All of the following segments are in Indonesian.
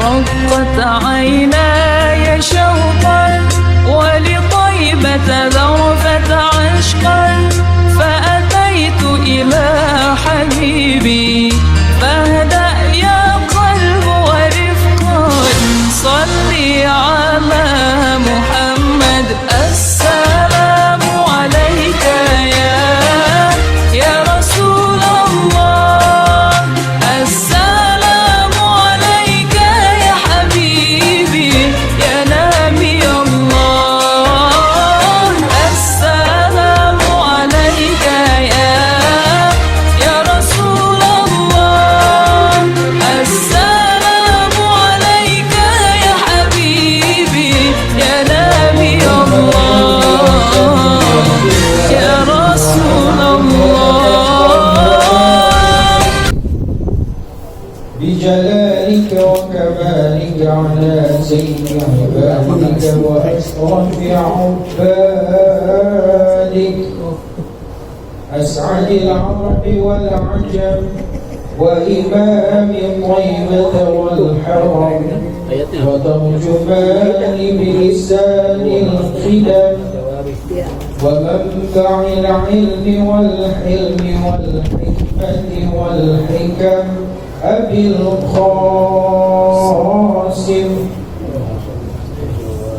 رقت عيناي شوقا ولطيبة ذرفت عشقا فأتيت إلى حبيبي فاهدأ يا قلب ورفقا صلي على محمد السلام عليك يا رسول الله السلام عليك يا حبيبي يا نبي الله السلام عليك يا رسول الله السلام عليك يا حبيبي يا نبي الله يا رسول الله بجلالك وكمالك على سيد عبادك وأشرف عبادك أسعد العرب والعجم وإمام طيبة والحرم وترجمان بلسان الخدم ومنبع العلم والحلم والحكمة والحكم أبي القاسم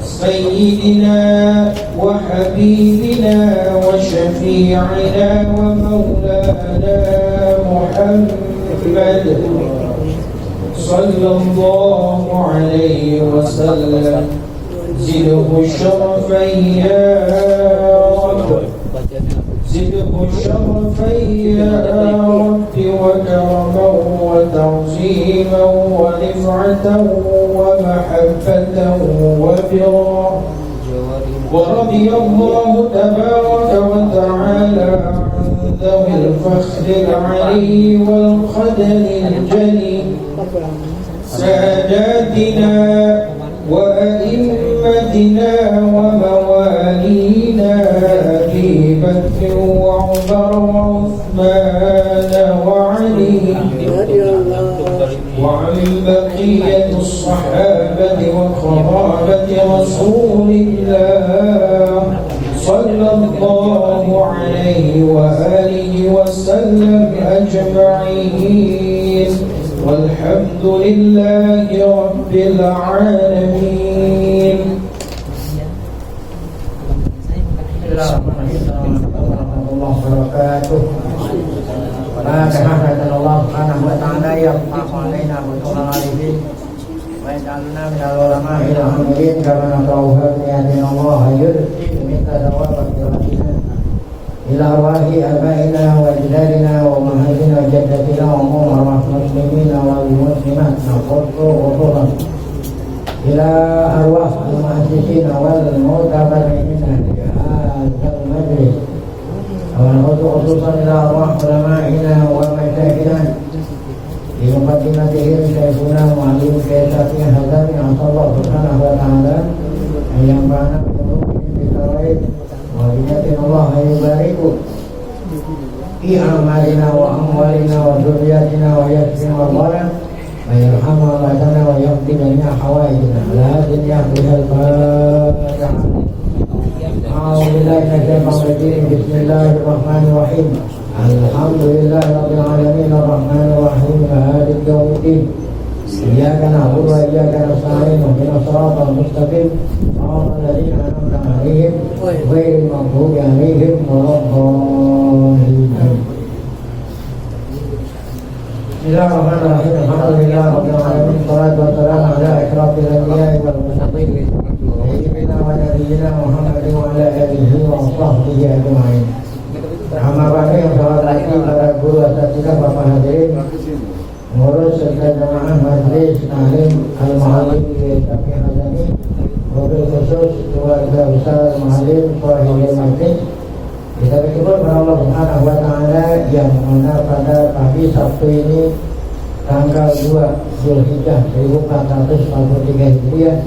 سيدنا وحبيبنا وشفيعنا ومولانا محمد صلى الله عليه وسلم زده شرفا يا رب زده شرفا يا رب وكرما وتعظيما ورفعة ومحبة وبرا ورضي الله تبارك وتعالى عن ذوي الفخر العلي والقدر الجلي ساداتنا وأئمتنا وموالينا أبي بكر وعمر وعثمان وعلي وعن بقية الصحابة وقرابة رسول الله صلى الله عليه وآله وسلم أجمعين والحمد لله رب العالمين. Allah Subhanahu wa ta'ala yang alaina wa ta'ala ويجعلنا من العلماء العاملين كما نقرأها بيدنا الله يرسل منك ثوابا برحمتنا إلى أرواح آبائنا وأجدادنا وأمهاتنا وجدتنا وأمور المسلمين والمسلمات نقول غفورا إلى أرواح المؤسسين والمعتبرين لهذا المجلس ونقول خصوصا إلى أرواح علمائنا ومشايخنا بمقدمتهم شيخنا معلم كيساتي هذا عسى الله سبحانه وتعالى أن ينفعنا بقلوبهم بخير وبنية الله يبارك في أعمالنا وأموالنا وذرياتنا ويشفي مرضانا ويرحم أمواتنا ويقضي جميع حوائجنا لا دنيا فيها الفاتحة. أعوذ بالله من الشيطان الرجيم بسم الله الرحمن الرحيم الحمد لله رب العالمين الرحمن الرحيم مالك يوم الدين إياك نعبد وإياك نستعين اهدنا الصراط المستقيم صراط الذين أنعمت عليهم غير المغضوب عليهم ولا الضالين. بسم الله الرحمن الرحيم الحمد لله رب العالمين والصلاة والسلام على أشرف الأنبياء والمرسلين سيدنا ونبينا محمد وعلى آله وصحبه أجمعين. Amma ba'du yang selamat lagi para guru asatidz Bapak hadirin pengurus serta jamaah majelis taklim al-muallim Syafi'i Hazani, wabil khusus keluarga besar muallim Shahidul Majlis. Kita bersyukur kepada Allah Subhanahu wa taala yang mana pada pagi Sabtu ini tanggal 2 Zulhijjah 1443 Hijriah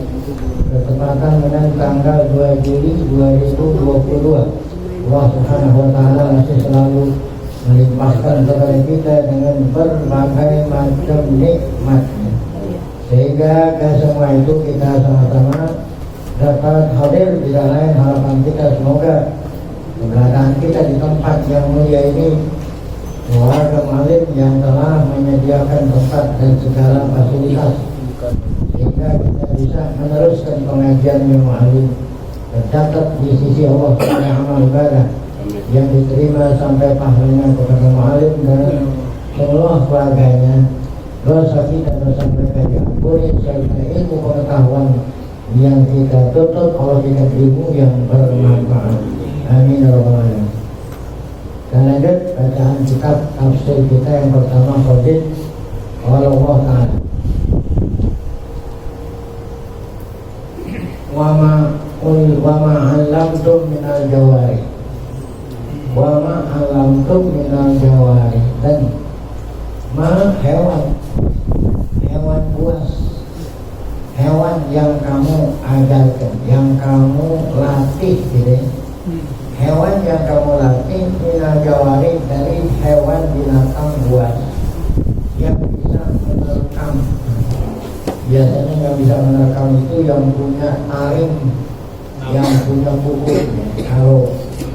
bertepatan dengan tanggal 2 Juli 2022. Allah Subhanahu wa ta'ala masih selalu melimpahkan kepada kita dengan berbagai macam nikmat. sehingga ke semua itu kita sama-sama dapat hadir. Tidak lain harapan kita, semoga keberadaan kita di tempat yang mulia ini, keluarga Malim yang telah menyediakan tempat dan segala fasilitas, sehingga kita bisa meneruskan pengajian yang Malim, tercatat di sisi Allah sebagai amal ibadah yang diterima sampai pahalanya kepada Malim dan seluruh keluarganya. Dosa kita, dosa mereka diampuni, serta ilmu pengetahuan yang kita tuntut, Allah kita ilmu yang bermanfaat. Amin ya rabbal alamin. Dan lanjut bacaan kitab tafsir kita yang pertama, Fadil Allah Ta'ala. Wa ma 'allamtum minal jawari, wa ma 'allamtum minal jawari, dan hewan buas, hewan yang kamu ajarkan, yang kamu latih, gitu. Hewan yang kamu latih minal jawari, dari hewan binatang buas yang bisa menerkam. Biasanya yang bisa menerkam itu yang punya taring, yang punya kuku. Kalau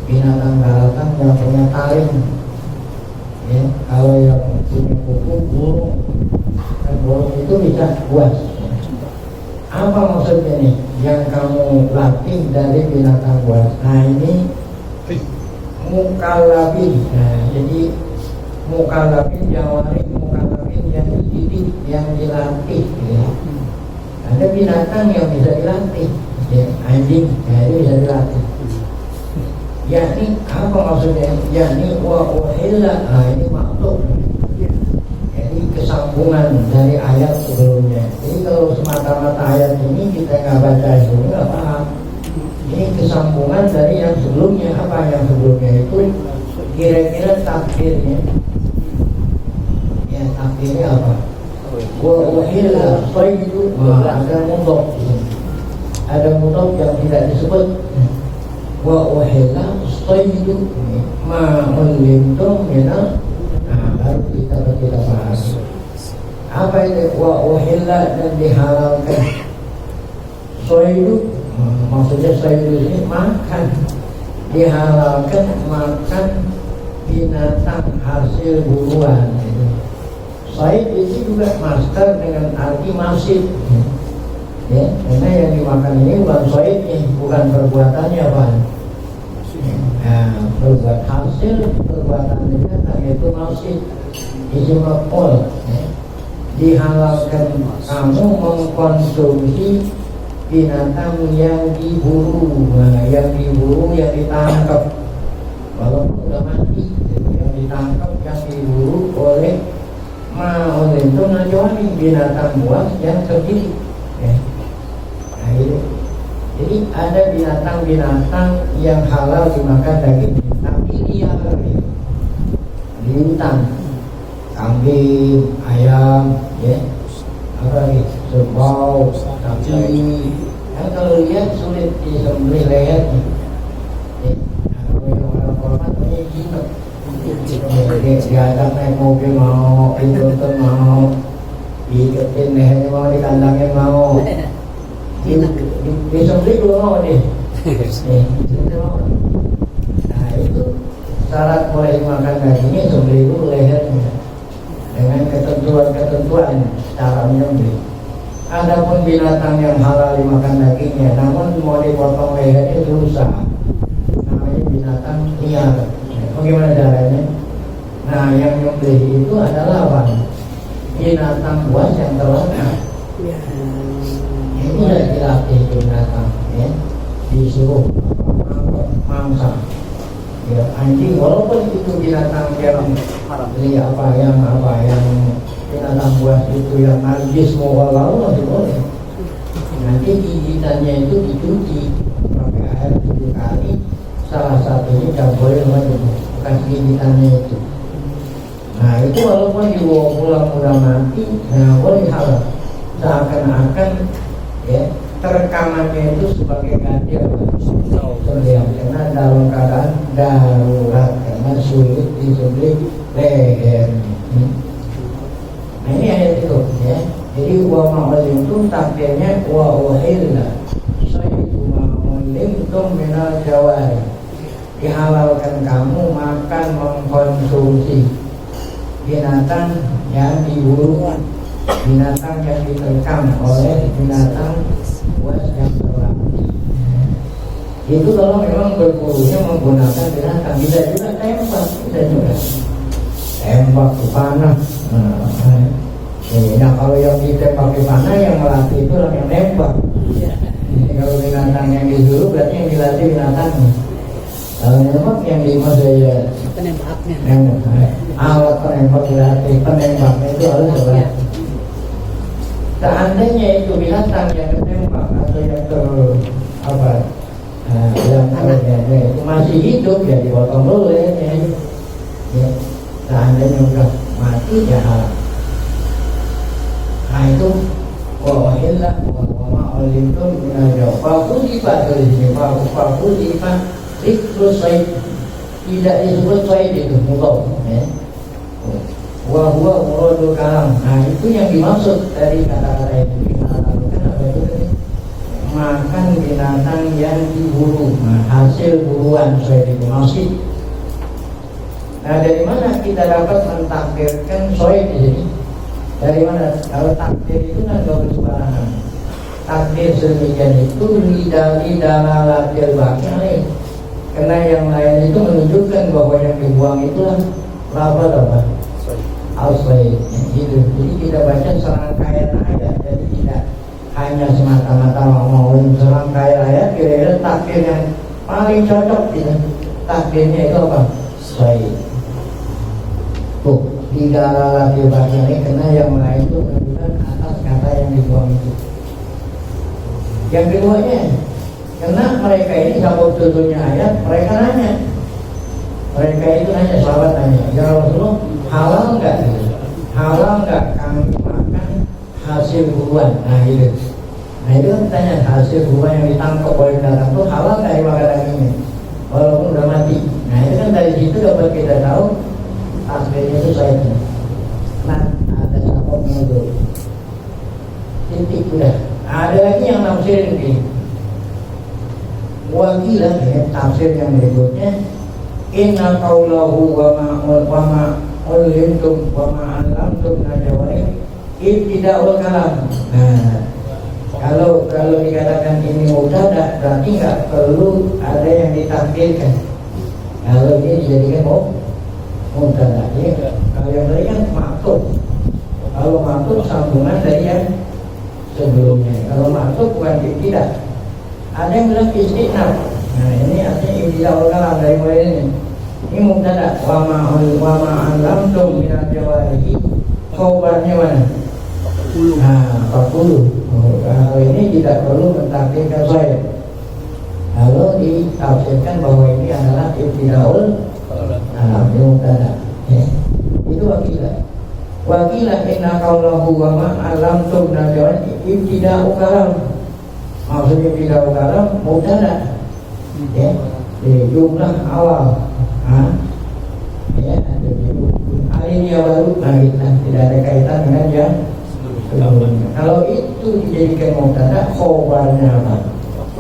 binatang daratan yang punya taring, ya. Kalau yang punya kuku burung, dan burung itu bisa buas. Apa maksudnya nih? Yang kamu latih dari binatang buas. Nah ini mukallafin. Nah jadi mukallafin jawari, mukallafin yang dididik, yang dilatih, ya. Ada binatang yang bisa dilatih, ya. Anjing, ya, itu bisa dilatih. Yakni apa maksudnya? Yakni wa uhilla. Nah ini maksud. Jadi kesambungan dari ayat sebelumnya. Jadi kalau semata-mata ayat ini kita nggak baca itu nggak paham. Ini kesambungan dari yang sebelumnya. Apa yang sebelumnya itu? Kira-kira takdirnya. Ya takdirnya apa? Wa uhilla. Itu ada mudhof. Ada mudhof yang tidak disebut. Wa uhilla sayyidu ma ulimtum minal. Nah baru kita bahas apa itu wa uhilla, dan dihalalkan sayyidu. Maksudnya sayyidu ini makan, dihalalkan makan binatang hasil buruan. Sayyid itu juga master dengan arti masif, ya, karena yang dimakan ini bukan sayyidnya, bukan perbuatannya, Pak. Nah, berbuat hasil perbuatannya kan itu masih isim maf'ul, ya. Dihalalkan kamu mengkonsumsi binatang yang diburu. Nah, yang diburu, yang ditangkap walaupun sudah mati, yang ditangkap, yang diburu oleh itu najwani, binatang buas yang terdidik, ya. Nah itu. Jadi ada binatang-binatang yang halal dimakan daging, tapi dia bintang, kambing, ayam, ya, apa lagi, kerbau, sapi. Kan kalau lihat sulit disembelih lehernya. Nah, kalau yang orang korban punya jinak, diajak naik mobil mau, ditonton mau, diiketin lehernya mau, dikandangin mau. Disembelih juga mau deh. Nah itu syarat mulai makan dagingnya, sembelih dulu lehernya dengan ketentuan cara menyembelih. Adapun binatang yang halal dimakan dagingnya, namun mau dipotong lehernya susah, namanya binatang liar. Bagaimana caranya? Nah yang menyembelih itu adalah apa? Binatang buas yang terlantar. Ini sudah dilatih binatang, ya, disuruh mangsa, ya, anjing, walaupun itu binatang yang yang binatang buas itu yang najis mau lalu masih boleh. Nanti gigitannya itu dicuci pakai air 7 kali, salah satunya tidak boleh bekas gigitannya itu. Nah itu walaupun dibawa pulang udah mati, nah boleh halal, seakan-akan, ya, terekamannya itu sebagai ganjil karena dalam keadaan darurat, karena sulit disembelih leher. Nah ini ayat itu, ya. Jadi jadi wa ma'alimtum takdirnya wa uhilla sayyidu ma'alimtum minal jawari, dihalalkan kamu makan mengkonsumsi binatang yang diburu, binatang yang diterkam oleh binatang buas yang terlatih. Itu kalau memang berburunya menggunakan binatang, bisa juga tembak, bisa juga tembak ke panah. Nah kalau yang ditembak ke panah yang melatih itu orang yang nembak. Kalau binatang yang disuruh berarti yang dilatih binatangnya. Kalau nembak yang dimaksudnya penembaknya. Alat penembak dilatih, penembaknya itu harus berlatih. Seandainya itu binatang yang ditembak atau yang masih hidup ya dipotong dulu ya. Seandainya udah mati ya haram. Nah itu wahillah wa'alimtum minal fakulifa dari sini fakulifa riklus said, tidak disebut said itu mudhaf ya. Wa huwa muradul kalam. Nah itu yang dimaksud dari kata-kata itu. Makan binatang yang diburu, hasil buruan said itu maksud. Nah dari mana kita dapat mentakdirkan said di sini? Dari mana? Kalau takdir itu kan gak bersebarangan. Takdir sedemikian itu lidalatil bakal. Karena yang lain itu menunjukkan bahwa yang dibuang itulah apa? Al-Sayyid. Gitu. Jadi kita baca serangkaian ayat. Jadi tidak hanya semata-mata mau serangkaian ayat. Kira-kira takdir yang paling cocok gitu. Takdirnya itu apa? Sayyid. Tuh. Tidak lagi bagiannya karena yang lain itu menunjukkan atas kata yang dibuang itu. Yang keduanya, karena mereka ini sabab tuturnya ayat, mereka nanya. Mereka itu nanya, sahabat nanya, ya Rasulullah, halal enggak? Halal enggak kami makan hasil buruan? Nah itu kan tanya, hasil buruan yang ditangkap oleh binatang itu halal enggak dimakan dagingnya? Walaupun udah mati. Nah itu kan dari situ dapat kita tahu akhirnya itu saya nah ada sababnya dulu titik udah. Ada lagi yang nafsirin begini, wakilah ya, tafsir yang berikutnya inna qawlahu wa ma'ulimtum wa ma'alamtum najawari ibtida'ul kalam. Nah kalau dikatakan ini mubtada berarti nggak perlu ada yang ditakdirkan. Kalau ini dijadikan mubtada. Kalau yang tadi kan maktub. Kalau maktub sambungan dari yang sebelumnya. Kalau maktub bukan tidak. Ada yang bilang istinaf. Nah ini artinya ibtida'ul kalam dari mulai ini. Ini mubtada. Wa ma'alamtum minal jawarihi. Khobarnya mana? Nah 40. Kalau ini tidak perlu mentakdirkan saya. Kalau ditafsirkan bahwa ini adalah ibtida'ul mubtada. Itu wakilah. Wakilah inna qawlahu wa ma'alamtum najawari ibtida'u kalam. Maksudnya ibtida'u kalam mubtada. Ya, jumlah awal. Ya, alinnya baru tidak ada kaitan dengan yang sebelumnya. Kalau itu dijadikan mubtada, khobarnya apa?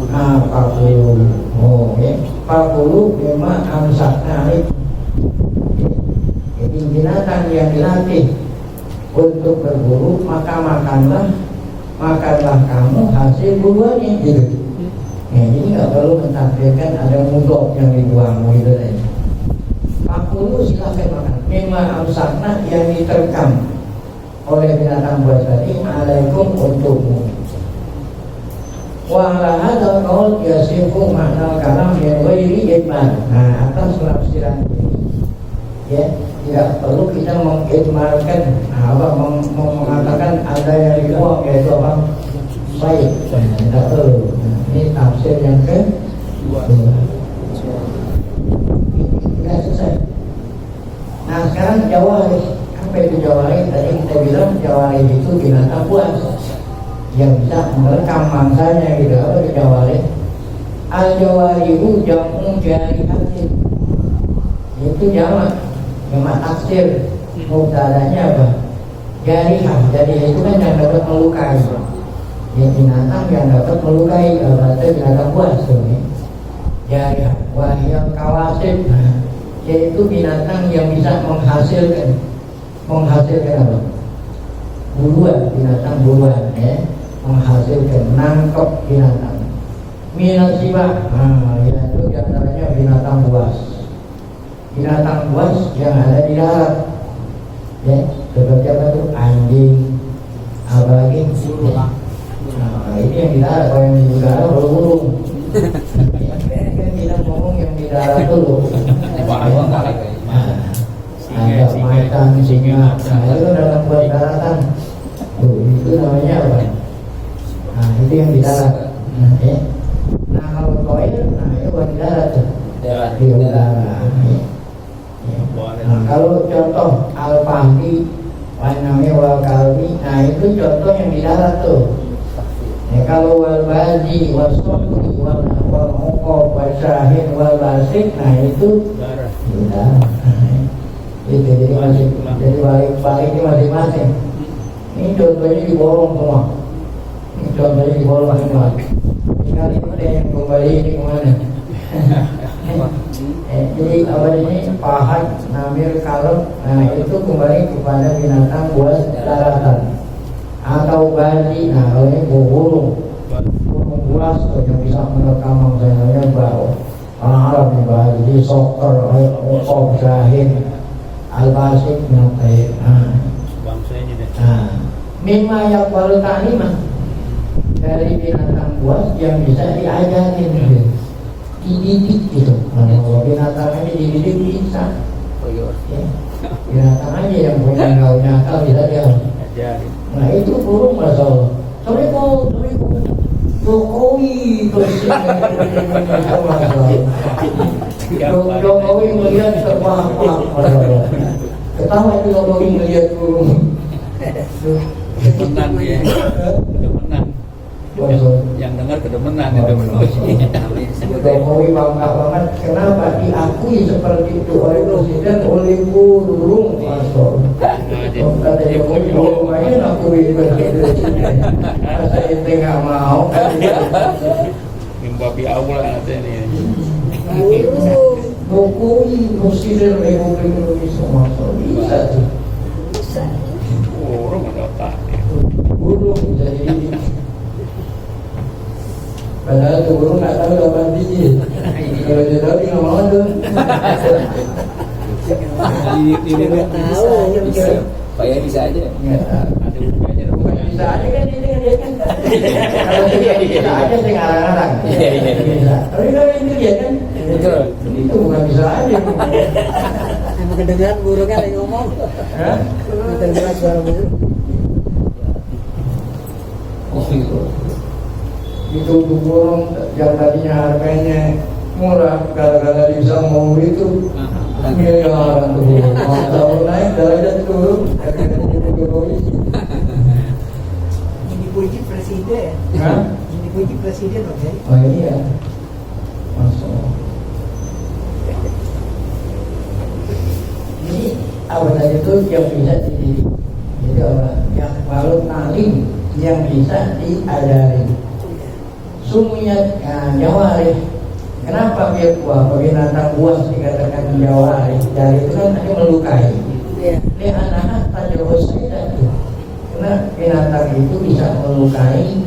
40. Oh, ya. 40 memang amsakna itu. Jadi binatang yang dilatih untuk berburu, maka makanlah kamu hasil buruannya gitu. Ya, jadi nggak perlu mentakdirkan ada mudok yang dibuang gitu aja. 40 silahkan makan. Memang amsakna yang diterkam oleh binatang buas tadi, alaikum untukmu. Wa ala hadzal qaul yasifu makna kalam min ghairi ijmal. Nah, atas penafsiran ini ya, tidak perlu kita mengijmalkan mengatakan ada yang dibuang yaitu apa? Baik. Tidak perlu. Ini tafsir yang kedua. Tidak selesai. Nah, sekarang jawari. Apa itu jawari? Tadi kita bilang jawari itu binatang buas yang bisa merekam mangsanya gitu. Apa itu jawari? Al-jawarihu jam'u jarihatin. Itu jamak taksir. Mubtadanya apa? Jarihan, jarihan itu kan yang dapat melukai. Yang binatang yang dapat melukai, berarti binatang buas tuh ya. Jarihan, wahiyal kawasid, yaitu binatang yang bisa menghasilkan apa? Buruan, binatang buruan ya, menghasilkan, nangkep binatang. Minat sibak, itu diantaranya binatang buas. Binatang buas yang ada di darat, ya, seperti apa tuh? Anjing, apalagi burung. Nah, ini yang di darat, kalau yang di udara baru burung. Kan kita ngomong yang di darat dulu. Ada macan, singa, itu dalam buat daratan. Tuh, itu namanya apa? Nah, itu yang di darat. Ya. Nah, kalau koil, nah itu buat di darat tuh. Di udara. Nah, kalau contoh al-fahdi, namanya wal-kalbi, nah itu contoh yang di darat tuh. Ya, kalau wal-bazi, wal-sokri, wal-uqob, wal-syahin, wal-basik, nah itu di darat. Itu jadi masih, jadi balik ini masing-masing. Ini contohnya diborong semua. Ini contohnya diborong semua. Tinggal itu deh yang kembali ini kemana? Jadi apa ini pahat, namir, kalem, nah itu kembali kepada binatang buas daratan atau bazi. Nah kalau ini burung buas tuh yang bisa merekam mangsanya bau. Orang Arab nih bazi, soker, uqob, syahin, al-basik, natai. Nah, mimma yakbalu ta'liman, dari binatang buas yang bisa diajarin, dididik gitu. Kalau binatang ini dididik bisa, ya. Binatang aja yang punya gaulnya akal bisa dia. Nah itu burung Masya Allah. Assalamualaikum, Jokowi presiden Indonesia Masya Allah. Jokowi melihat terbang, Masya Allah. Ketawa itu Jokowi melihat burung. Kedemenan dia, kedemenan. Yang dengar kedemenan itu. Jokowi bangga banget. Kenapa diakui seperti itu oleh presiden, oleh burung? Kata Jokowi, burung aja akui presiden. Masa itu nggak mau? Mimpi awal ada ini. Jokowi presiden Republik Indonesia, masa bisa tuh? Burung ada otaknya. Burung jadi padahal tuh burung nggak tahu kapan biji. Kalau dia tahu dia nggak mau tuh. Ini bisa, Pak bisa aja. Ada bukanya, Bisa aja kan dia kan. Kalau dia bisa aja sih ngarang-ngarang. Bisa. Tapi kalau ini dia kan. Itu bukan bisa aja. Emang kedengeran burungnya lagi ngomong. Hah? Kedengeran suara burung. Itu untuk burung yang tadinya harganya murah gara-gara dia bisa ngomong itu miliaran tuh burung. Kalau naik derajat turun. Ini puji presiden. Hah? Ini puji presiden loh ya. Oh iya. Masya Allah. Ini apa tadi itu yang bisa dididik. Jadi orang yang malu talim yang bisa diajari. Sumiyat jawari. Kenapa biar binatang buas dikatakan jawari? Jari itu kan hanya melukai. Ini anak tajawaz saya itu. Karena binatang itu bisa melukai.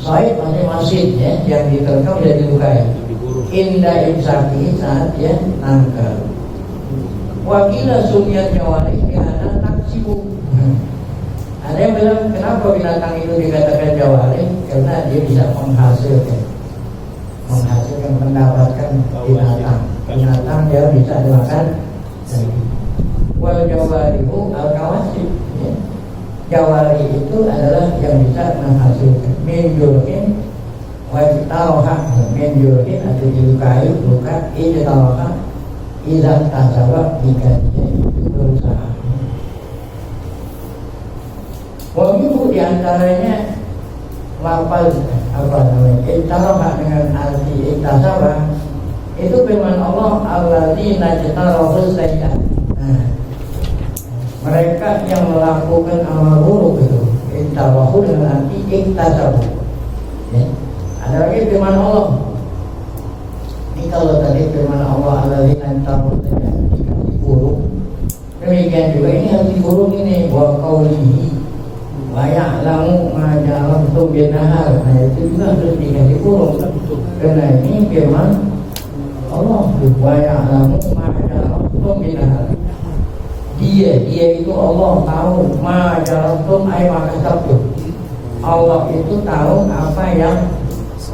Saya masing-masing ya, yang diterkam bisa dilukai. Indah imsaki saat dia nangkal. Wakilah sumiyat jawari karena taksibu. Ada yang bilang kenapa binatang itu dikatakan jawari? Karena dia bisa menghasilkan, mendapatkan binatang dia bisa dimakan. Wal jawarihu al kawasib. Jawari itu adalah yang bisa menghasilkan. Min julkin wajib taroha. Min julkin atau dilukai luka ini taroha. Izan tasabak jika dia itu berusaha. Wabibu diantaranya lafaz apa namanya iktaroha dengan arti iktasabah itu firman Allah alladzina jatarohu sayyi'at. Nah, mereka yang melakukan amal buruk itu iktabahu dengan arti iktasabu. Ya. Ada lagi firman Allah. Ini kalau tadi firman Allah alladzina tabu dikasih buruk. Demikian juga ini arti buruk ini wa qaulihi wa ya'lamu ma ja'altum binahar. Nah itu juga harus dikasih buruk. Karena ini firman Allah wa ya'lamu ma ja'altum binahar. Dia itu Allah tahu ma ja'altum ay makasabtu. Allah itu tahu apa yang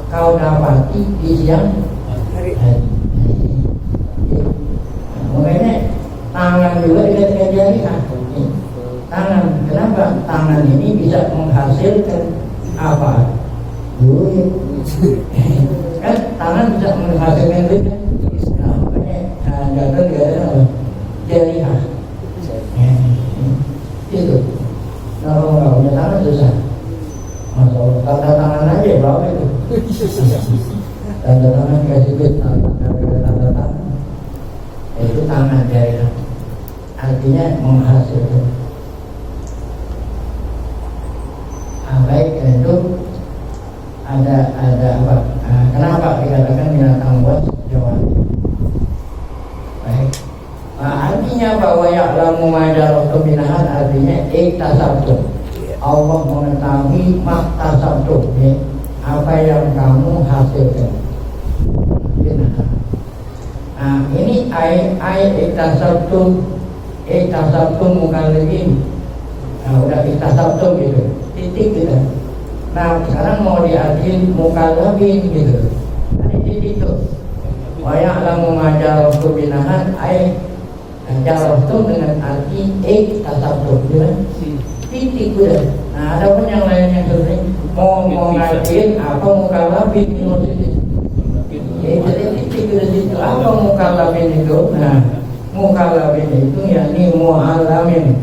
kau dapati di siang hari. Makanya tangan juga dikatakan jariah. Tangan, kenapa tangan ini bisa menghasilkan apa? Duit. Kan tangan bisa menghasilkan duit. Nah, makanya jatuh dikatakan jariah. Itu. Kalau nggak punya tangan susah. Masya Allah, tanda tangan aja berapa itu? Tanda tangan kasih duit, tanda tangan. Itu tangan jari. Artinya menghasilkan. Baik, itu ada apa? Kenapa dikatakan binatang buas Jawa? Baik. Artinya bahwa ya'lamu ma ja'altum binahan artinya iktasabtum. Allah mengetahui maktasabtum, ya, apa yang kamu hasilkan. Nah, ini ayat iktasabtum mukallibin. Nah, udah iktasabtum gitu, titik gitu. Nah, sekarang mau diartiin mukallibin gitu. Nah, titik itu. Wa ya'lamu ma ja'altum binahan ayat ja'altum dengan arti iktasabtum, gitu. Titik udah. Nah, ada pun yang lainnya sebenarnya mau ngajarin apa mukallafin itu. Ya, jadi titik udah situ. Apa mukallafin itu? Nah, mukallafin itu yakni mu'alamin.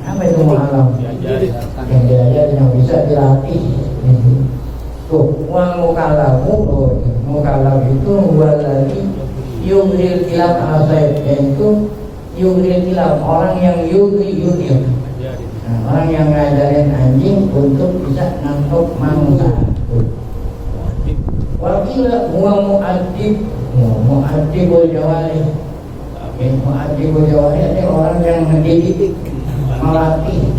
Apa itu mu'alam? Yang diajar yang bisa dilatih. Tuh, uang mukallafu, mukallaf itu waladi yughril kilab asaib, yaitu yughril kilab, orang yang yughril. Nah, orang yang ngajarin anjing untuk bisa nangkep mangsa. Wakila huwa mu'addibul jawari. Mu'addibul jawari ini orang yang mendidik, melatih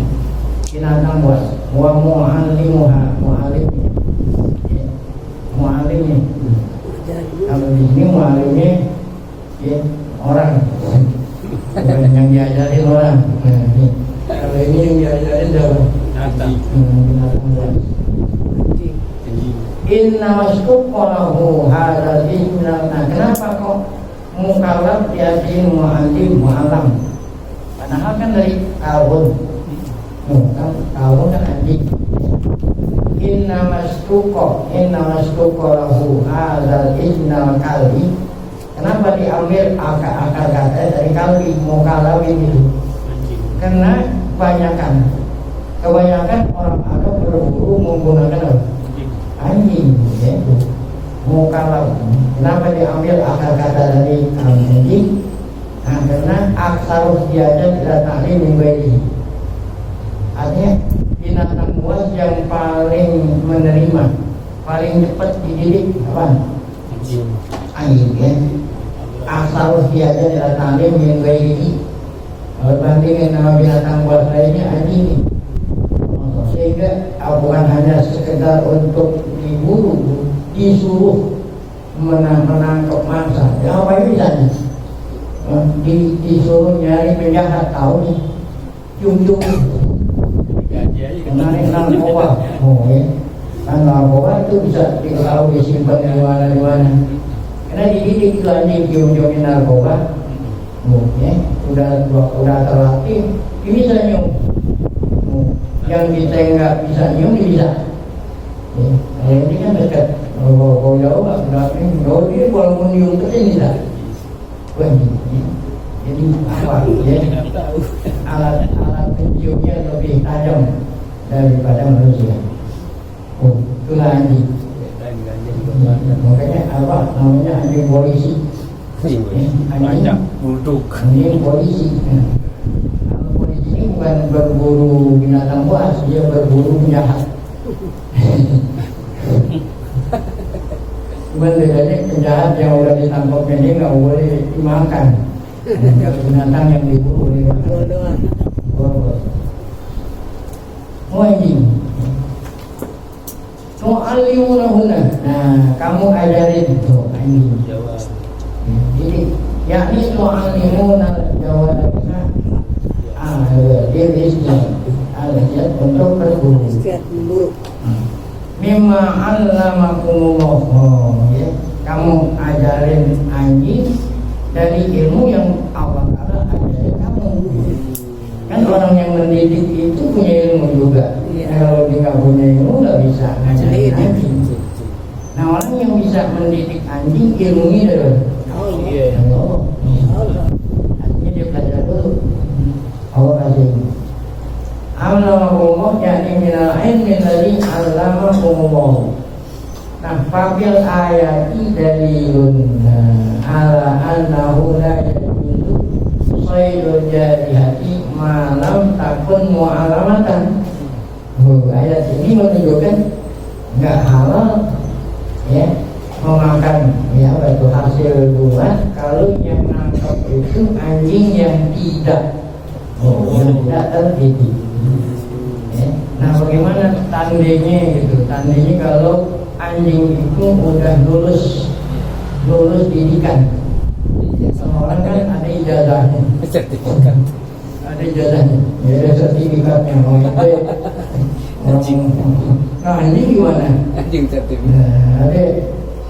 binatang buas. Wa mu'allimuha, mu'allimnya. Kalau di sini mu'allimnya ya, orang yang diajarin orang. Kalau ini yang diajarin siapa? Binatang buas. Inna maskuqalahu hadal isminal. Nah, kenapa kok mukallaf diajarin mu'allim? Padahal kan dari tahun. Tahun kan anjing. Inna maskuqalahu hadal isminal kalbi. Kenapa diambil akar kata dari kalbi mukallafin itu? Karena kebanyakan orang Arab berburu menggunakan anjing, yaitu mukallaf. Kenapa diambil akar kata dari anjing? Nah, karena aksarus diajar tidak taklim minggu. Artinya binatang buas yang paling menerima, paling cepat dididik apa? Anjing, ya. Aksarus diajar tidak taklim minggu. Berbandingin sama binatang buas lainnya anjing, sehingga bukan hanya sekedar untuk diburu, disuruh menangkap mangsa. Ya apa ini misalnya? Disuruh nyari penjahat, tahu nih, cium-cium, menarik narkoba. Oh ya, kan narkoba itu bisa diketahui disimpan di mana. Karena dididik itu anjing cium-ciumin narkoba. Ya, udah terlatih, ini bisa nyium. Yang kita nggak bisa nyium, dia bisa. Ya, ini kan dekat. Kalau jauh nggak ini, jauh dia walaupun nyium kecil bisa. Jadi apa? Ya, alat penciumnya lebih tajam daripada manusia. Itulah anjing. Makanya apa namanya anjing polisi? Anjing bulldog. Anjing polisi. Kalau polisi bukan berburu binatang buas, dia berburu penjahat. Cuman bedanya penjahat yang udah ditangkap ini nggak boleh dimakan. Kalau binatang yang diburu dimakan. Doang. Wajib. Tu'allimunahunna. Nah, kamu ajarin tuh anjing. Jawab. Jadi, yakni tu'allimuna jawabannya al-irisnya al-jad untuk berburu. Istiad memburu. Mimma 'allamakumullah. Oh, ya. Kamu ajarin anjing dari ilmu yang Allah Ta'ala ajarin kamu. Kan orang yang mendidik itu punya ilmu juga. Iya. Kalau dia nggak punya ilmu nggak bisa ngajarin Jadi, anjing. Nah, orang yang bisa mendidik anjing ilmunya dari Oh Iya. Allah. Allah. Artinya dia belajar dulu. Allah kasih. Allamakumullah yakni minal ilmi alladzi 'allamakumullah. Nah, fafil ayati dalilun ala annahu la yajuzu saydul jarihati malam takun mu'alamatan. Ayat ini menunjukkan nggak halal ya memakan ya itu hasil buah kalau yang nangkap itu anjing yang tidak yang tidak terdidik. Ya. Nah, bagaimana tandanya gitu? Tandanya kalau anjing itu udah lulus didikan. Sama orang kan ada ijazahnya. Sertifikat. Ada ijazahnya. Ya, ada sertifikatnya. Oh, itu Anjing. Nah, ini gimana? Anjing sertifikat. Nah,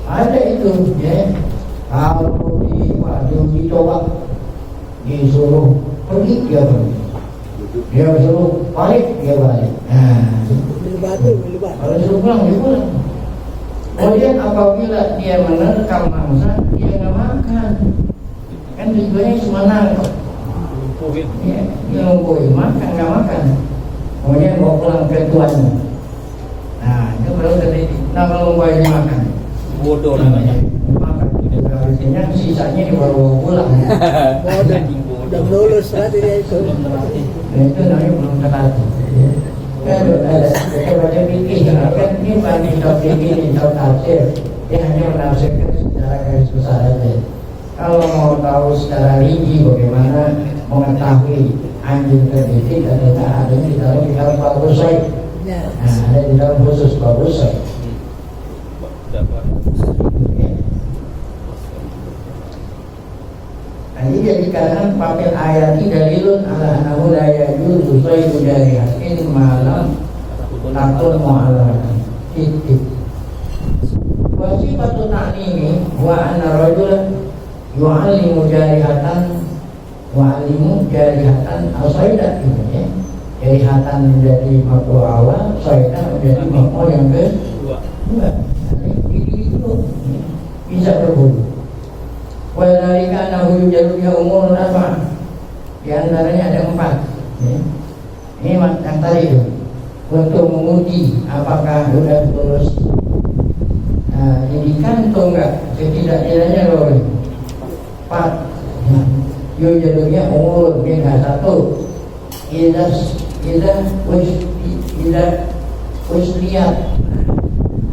ada itu ya. Kalau dicoba disuruh pergi dia pergi. Dia disuruh balik dia balik. Nah, Beli batu. kalau disuruh pulang dia pulang. Kemudian apabila dia menerkam mangsa dia nggak makan. Kan tujuannya cuma nangkep. Lumpuhin. Ya, dia lumpuhin makan nggak makan. Kemudian bawa pulang ke tuannya. Nah, itu baru terjadi. Nah, kalau mau makan. Bodoh namanya. Makan. Biasanya sisanya dibawa pulang. Anjing bodoh. Udah lulus berarti dia itu. Belum terlatih. Nah, itu namanya belum terlatih. Kan ada kita baca fikih kan ini bagi topik ini tafsir dia hanya menafsirkan secara garis besar saja. Kalau mau tahu secara rinci bagaimana mengetahui anjing terdidik adalah adanya di dalam kitab Babus Said. Ya. Nah, ada di dalam khusus Babus Said. Dapat. Jadi dikatakan papil ayati dalilun ala annahu la yajuzu sayyidu jarihatin malam takun mu'alatan titik. Wasifatu ta'limi wa anna rajulan yu'allimu jarihatan wa'alimu jarihatan al-sayyidat gitu ya. Jarihatan menjadi makhluk awal, sayyidat menjadi makhluk yang kedua. Itu bisa berburu. Walalika nahu yujalubiha umur apa? Di antaranya ada 4 ya. Ini yang tadi itu untuk menguji apakah sudah lulus didikan atau enggak. Setidak-tidaknya loh 4 yujalubiha umur bina 1 Ida usliat.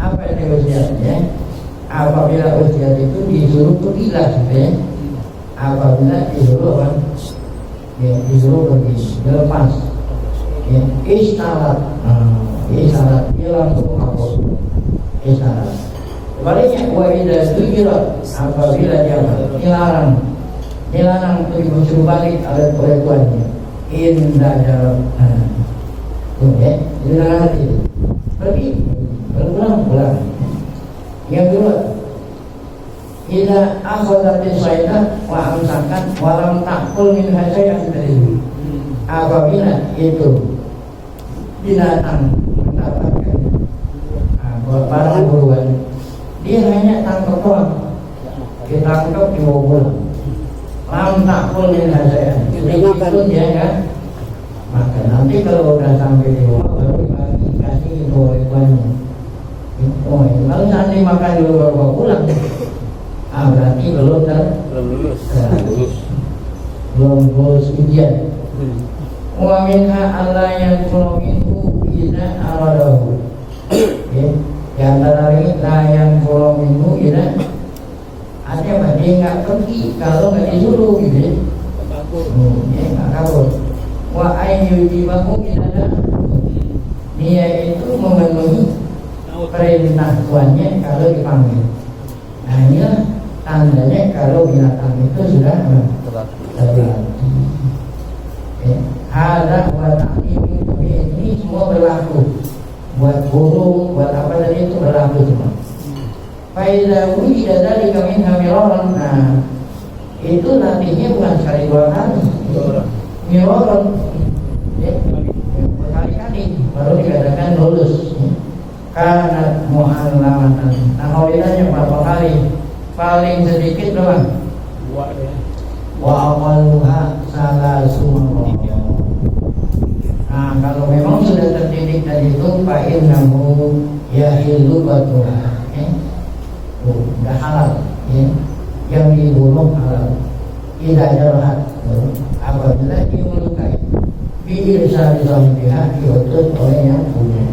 Apa itu usliat ya? Apabila usia itu disuruh pergilah gitu ya. Apabila disuruh apa? Ya, disuruh pergi, dilepas. Ya, isyarat. Isyarat dia langsung hapus. Isyarat. Sebaliknya wa idza tujirat apabila dia dilarang untuk disuruh balik oleh tuannya. Indah jarak. Ya, dilarang itu. Pergi, pulang. Yang kedua, ila akhadatis syaitan wa amsakan walam takul min hasyai'an dari. Apabila itu binatang mendapatkan barang buruan, dia hanya tangkap doang, ditangkap dibawa pulang. Lam takul min hasyai'an. Itu dia kan makan. Nanti kalau udah sampai di rumah baru dikasih oleh tuannya. Oh, kalau seandainya makan dulu baru pulang, berarti belum lulus ujian. Wa minha alla yanfuru minhu idza aradahu. Ya, di antara ini la yanfuru minhu idza artinya apa? Dia nggak pergi kalau nggak disuruh gitu ya. Ya nggak kabur. Wa ayyujibahu idza dia itu memenuhi perintah tuannya kalau dipanggil. Nah inilah tandanya kalau binatang itu sudah terlatih. Ada buat ini semua berlaku buat burung, buat apa tadi itu berlaku semua. Faidah wujud dari kami hamiron. Nah itu nantinya bukan sekali dua kali, miron, berkali-kali baru dikatakan lulus. Karena mu'allamatan. Nah kalau ditanya berapa kali, paling sedikit berapa? Wa awalha salasumma. Nah kalau memang sudah terdidik tadi itu fa'innahu yahillu batuha. Udah halal ya. Yang dibunuh halal, tidak jarhat. Apabila dia melukai biirsa disahbiha diutus oleh yang punya.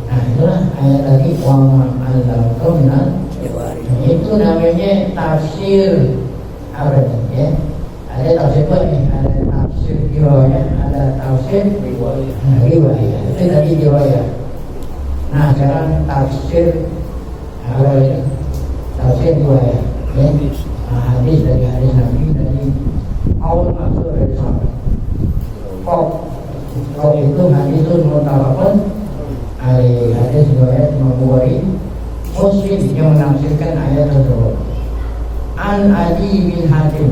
Nah itulah ayat tadi wa ma'allamtu minal jawari. Itu namanya tafsir apa ya? Ada tafsir apa nih? Ada tafsir riwayat, ada tafsir riwayat. Itu tadi riwayat. Nah sekarang tafsir apa ini? Tafsir riwayat. Ya? Nah, hadis dari hadis Nabi dari awal masuk dari sahabat. Kok itu hadis itu mutafaqun hadis riwayat Imam Bukhari, Muslim yang menafsirkan ayat tersebut. An Adi bin Hatim.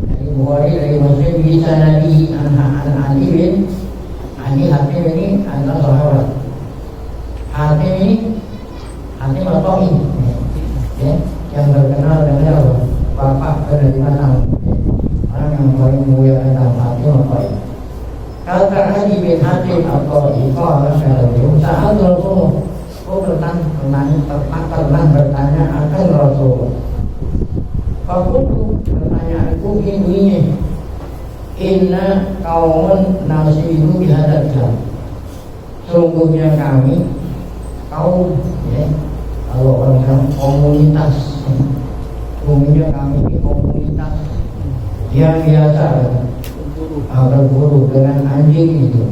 Dari Bukhari dari Muslim bisa Nabi an Adi bin Hatim ini adalah sahabat. Hatim ini Hatim al-Ta'i, ya, yang terkenal dengan bapak dari mana? Orang yang paling mulia tentang Hatim al-Ta'i. Kata Adi bin Hatim al-Ta'i, saat Rasulullah pernah bertanya akan Rasulullah. Fakultu pertanyaanku ini, inna kaumun nasibu bihadadkan. Sungguhnya kami kaum, ya, kalau orang komunitas, sungguhnya kami ini komunitas yang biasa berburu dengan anjing itu.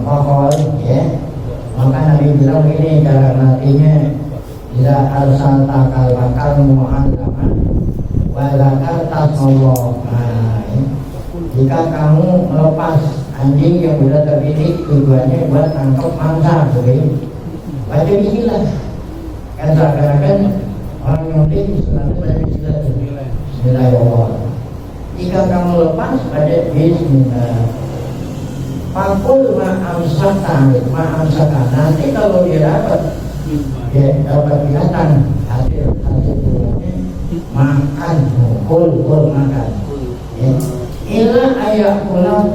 Pokoknya ya, maka Nabi bilang ini cara nantinya tidak arsal takal bakal mu'allama walakal tasawwah. Jika kamu melepas anjing yang sudah terdidik tujuannya buat nangkep mangsa, baca bismillah. Kan seakan-akan orang Yahudi selalu baca bismillahirrahmanirrahim. Jika kamu lepas baca bismillah. Fakul ma'amsaka. Nanti kalau dia dapat binatang hasil makan, kul makan. Ila ayat pulang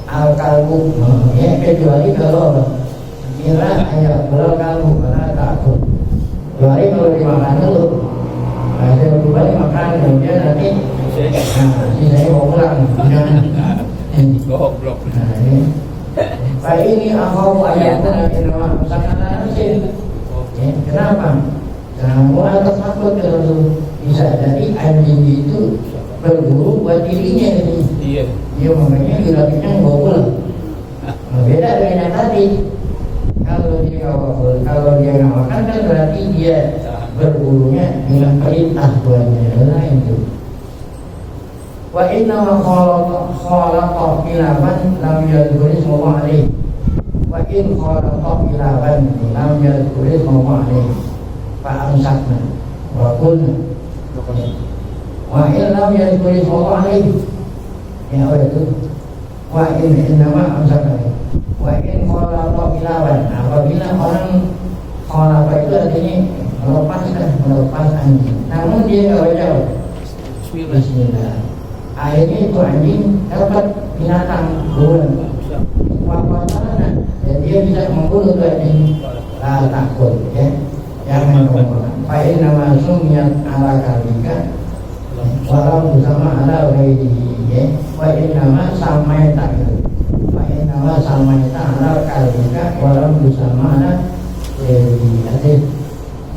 al-kalbu, ya, kecuali kalau ila ayat pulang kalbu karena takut. Kecuali kalau dimakan dulu, hasil kembali makan kemudian nanti sisanya mau pulang. Goblok. Pak ini aku ayatnya nama sangat asin. Kenapa? Karena mual takut kalau bisa jadi anjing itu berburu buat dirinya. Iya. Dia makanya dilakukan bawa pulang. Beda dengan yang tadi. Kalau dia nggak makan kan berarti dia berburunya dengan perintah tuannya. Lain itu. Wa inna ma khalaqa ilaban lam yadhkuri sallallahu alaihi. Wa in khalaqa ilaban lam yadhkuri sallallahu alaihi. Fa amsakna wa qulna. Wa in lam yadhkuri sallallahu alaihi. Ya apa itu? Wa in innama amsakna. Wa in khalaqa ilaban. Apabila orang khalaqa itu artinya melepas anjing. Namun dia enggak baca bismillah. Akhirnya itu anjing dapat binatang buruan, dan dia bisa membunuh tuh anjing. Takut ya, jangan ngomong. Pakai nama sumiat ala kalika, walau bersama ada lagi ya wa nama samai tak wa nama samai tak ada kalika walau bersama ada jadi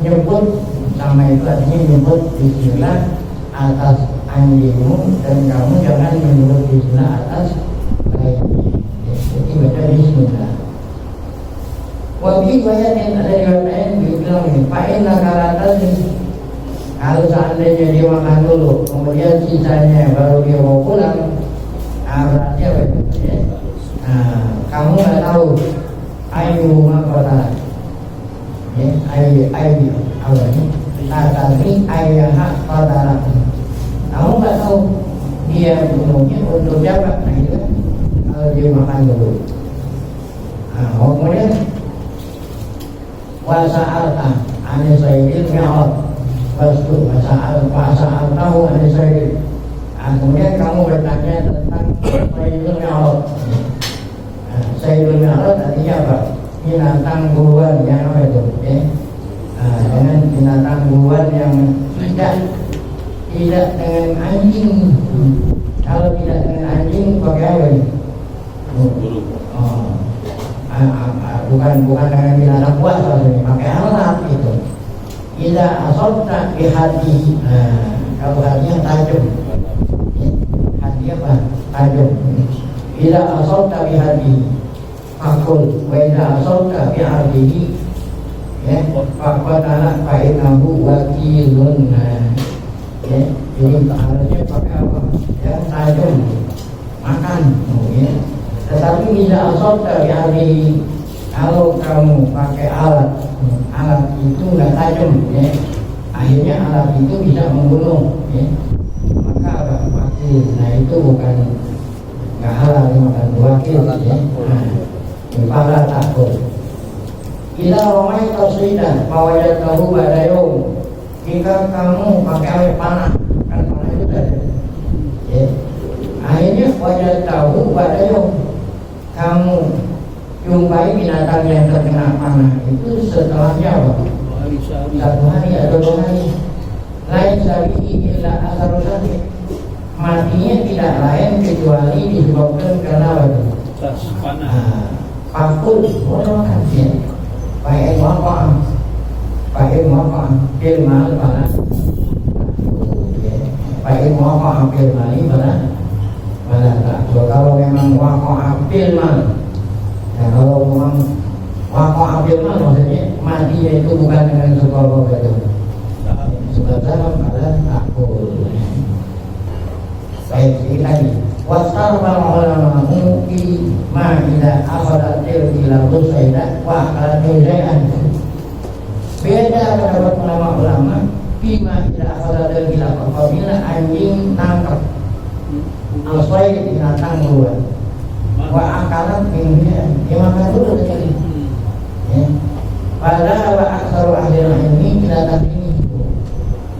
nyebut sama itu artinya nyebut bismillah atas anjingmu dan kamu jangan menyebut bismillah atas lainnya. Jadi baca bismillah. Wabi banyak yang ada di lain dibilang ini, pakai nakaratan kalau seandainya dia makan dulu, kemudian sisanya baru dia mau pulang, berarti apa itu? Ya? Nah, kamu nggak tahu ayu makota, ya ayu apa ini? Tadi ayah pada kamu nggak tahu dia umumnya untuk siapa? Nah itu kan kalau dia makan dulu. Nah, kemudian wasa'alta ane sayyidil mi'ad wastu wasa'al tahu ane sayyidil. Kemudian kamu bertanya tentang sayyidil mi'ad. Sayyidil mi'ad artinya apa? Binatang buruan yang apa itu? Dengan binatang buruan yang tidak dengan anjing. Kalau tidak dengan anjing pakai apa ini? Bukan dengan binatang buas ini, pakai alat itu. Tidak asobna bihadi. Kalau hadinya tajam. Hadi apa? Tajam. Tidak asobna bihadi. Fakul. Weda asobna bihadihi. Ya, Pak anak Pak Nabu wakilun. Ya, jadi harusnya pakai apa? Ya, tajam. Makan. Ya. Tetapi tidak asobna bihadihi. Kalau kamu pakai alat itu nggak tajam, ya. Akhirnya alat itu bisa membunuh, ya. Maka apa? Wakil. Nah itu bukan nggak halal, bukan wakil, ya. Para takut. Kita ramai tersudah mawajat tahu badayung. Jika kamu pakai air panah, kan panah itu tadi, ya. Akhirnya wajat tahu badayung. Kamu jumpai binatang yang terkena panah itu setelahnya apa? Satu hari atau 2 hari. Lain sabihi illa asar sakit. Matinya tidak lain kecuali disebabkan karena apa? Panah. Pakul boleh makan ya. Pakai muafa'ah pilmal panah. Pakai muafa'ah pilmali panah. Kalau memang muafa'ah pilmal. Nah, kalau memang wakil ambil maksudnya matinya itu bukan dengan sebab itu. Sebab dalam keadaan takut. Baik ini tadi. Wasal ulama mungkin tidak akhadatil ila rusaidah wa akhadatil. Beda pendapat ulama bima tidak akhadatil ila apabila anjing nangkap alsai binatang luar. Wa akalan ini makan dulu sekali. Ya. Pada wa aksaru ahli ilmi binatang ini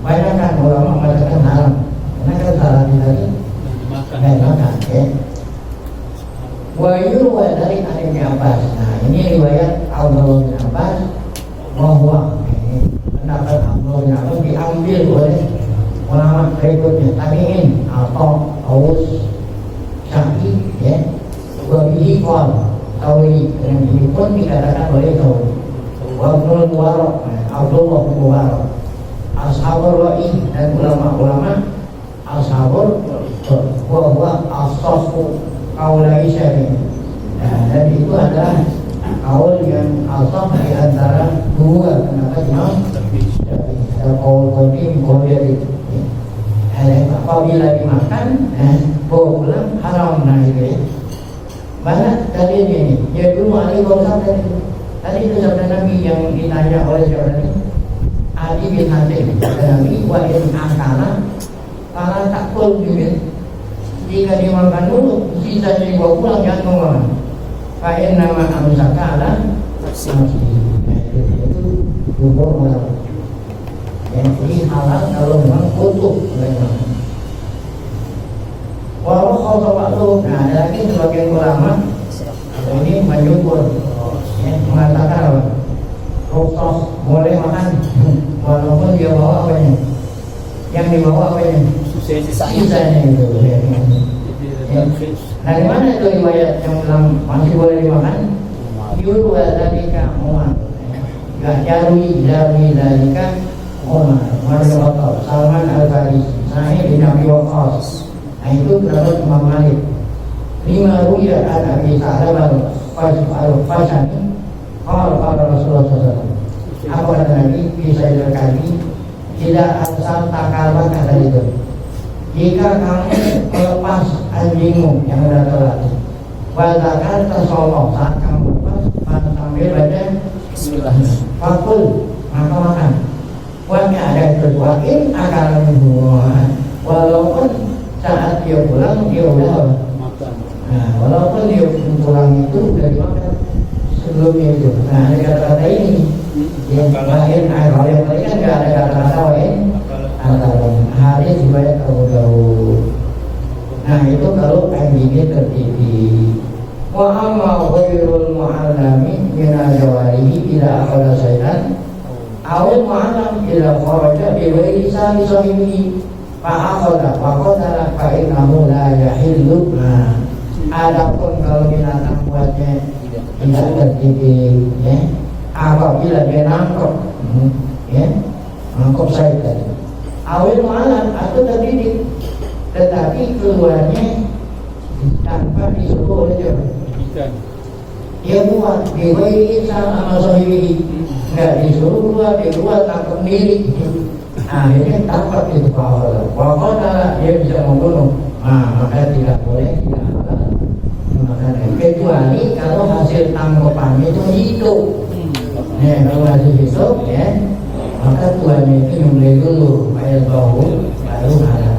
banyak kan ulama mengatakan haram. Karena kan salah tadi makan. Ya. Wa yurwa dari Ibnu Abbas. Nah ini riwayat Abdullah bin Abbas bahwa pendapat Abdullah bin Abbas diambil oleh ulama berikutnya tabi'in atau Aus Syafi'i, ya. Wabihi qol Tawi dan ini pun dikatakan oleh Tawi Wabnul Muwarok Abdullah bin Muwarok Ashabul Wa'i dan ulama-ulama Ashabul Wahwa Ashafu Kaulai Syari. Dan itu adalah kaul yang asaf di antara dua pendapat Imam Syafi'i. Ada kaul qadim, kaul jadid. Apabila dimakan bawa pulang haram. Nah itu ya. Mana dalilnya ini? Ya dulu Ali Ghausab tadi itu sabda Nabi yang ditanya oleh siapa ini? Adi bin Hatim. Nabi wa in akala para takul juga. Jika dimakan dulu, sisa dibawa pulang jangan mengolah. Fa'in nama amsakala itu kubur malam. Jadi halal kalau memang utuh. Walau kalau waktu, nah ada lagi sebagian ulama ini menyukur, mengatakan apa? Ruksos boleh makan, walaupun dia bawa apa ini? Yang dibawa apa ini? Sisanya itu. Ya. Ya. Dari mana itu riwayat yang bilang masih boleh dimakan? Yurwa dalika Umar. Gak jarwi dalika Umar. Umar bin Khattab, Salman Al-Farisi, Sa'id bin Abi Waqqas. Nah itu terdapat Imam Malik. Lima ruya an Abi Sa'labah al-Fashani. Qala Rasulullah SAW. Apa kata Nabi? Bisa dikali tidak asal takalma kata itu. Jika kamu melepas anjingmu yang sudah terlatih, bahkan tersolong saat kamu lepas, sambil baca Bismillah, fakul maka makan. Buatnya ada berbuatin akan membuat, walaupun saat dia pulang dia udah makan. Nah, walaupun dia pulang itu udah dimakan sebelumnya itu. Nah, ada kata-kata ini yang lain, kalau yang lain kan nggak ada kata-kata lain. Hadis riwayat Abu Dawud. Nah itu kalau anjingnya tertiti. Wa amma ghairul mu'allami min al-jawarihi ila akhara sayyidan awal mu'allam ila kharaja bi ghairi sahibihi fa akhara fa qadara fa innahu la yahillu. Adapun kalau binatang buatnya tidak tertiti, ya, apabila dia nangkep, ya, nangkep sayyidan awal malam atau terdidik, tetapi keluarnya tanpa disuruh oleh dia. Dia buat diwiri sama sahibi, nggak disuruh keluar, dia keluar tangkap diri. Akhirnya tangkap itu pahala. Walaupun dia bisa membunuh, maka tidak boleh tidak halal makan. Kecuali kalau hasil tangkapannya itu hidup. Nah, kalau hasil hidup, ya, maka tuannya itu nyembelih dulu bayar bahu baru halal.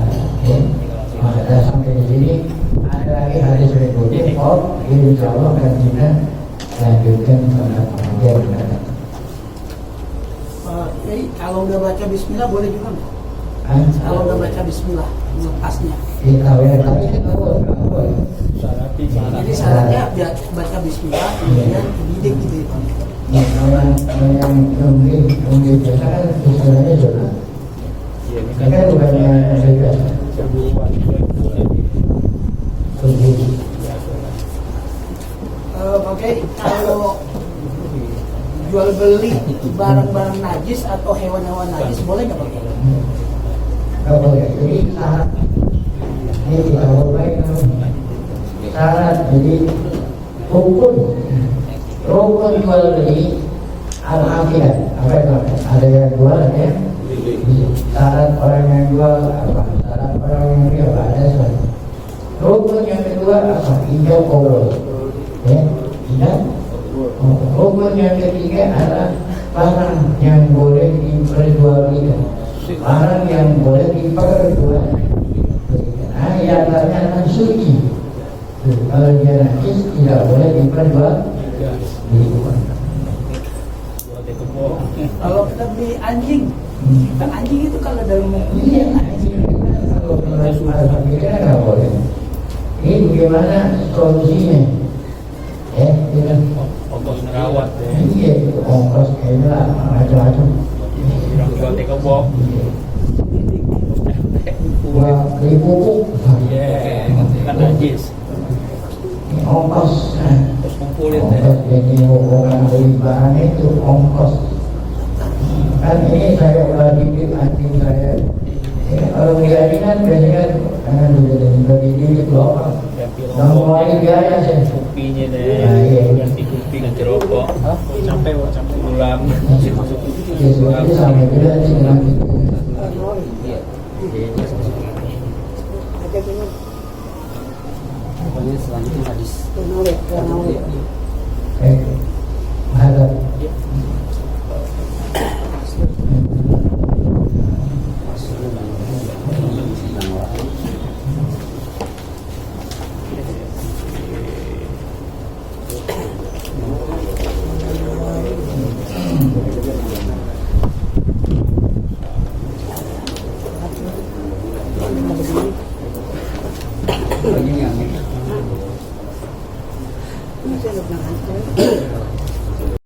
Maka sampai di sini ada lagi hadis berikutnya. Insya Allah akan kita lanjutkan pada pengajian mendatang. Kalau udah baca Bismillah boleh juga nggak? Kalau udah baca Bismillah lepasnya. Kita tadi kita boleh. Jadi syaratnya biar baca Bismillah kemudian dididik gitu ya. Ya, kalau yang mungkin biasa kan istilahnya zona. Ini kan bukan yang biasa. Oke, kalau jual beli barang-barang najis atau hewan-hewan najis boleh nggak Pak? Nggak boleh. Jadi syarat ini tidak boleh. Syarat jadi rukun jual beli al-aqidah. Apa itu? Ada yang jual, ada yang syarat orang yang jual apa? Syarat orang yang beli apa? Ada syarat. Rukun yang kedua apa? Ijab qabul. Ya, ijab. Rukun yang ketiga adalah barang yang boleh diperjualbelikan. Barang yang boleh diperjualbelikan. Nah, yang adalah suci. Kalau dia najis tidak boleh diperjualbelikan. Kalau kita beli anjing, anjing itu kalau dalam Iya, anjing kalau kita nggak boleh. Ini bagaimana solusinya? Dengan ongkos merawat ya. Iya, ongkos kayaknya macam-macam. Orang jual teko box. Beli pupuk, Iya, kan najis. ini ongkos. Terus ngumpulin deh. Ongkos jadi hubungan beli barang itu ongkos. Kan ini saya udah didik anjing saya. Kalau beli kan biasanya kan udah didik loh. Dan mulai biaya sih. Kupinya deh. Nah, iya. Ganti kupi, ganti rokok. Sampai pulang. Itu sama juga sih dengan itu. Pokoknya selanjutnya hadis. Hadap. Ini saya udah bilang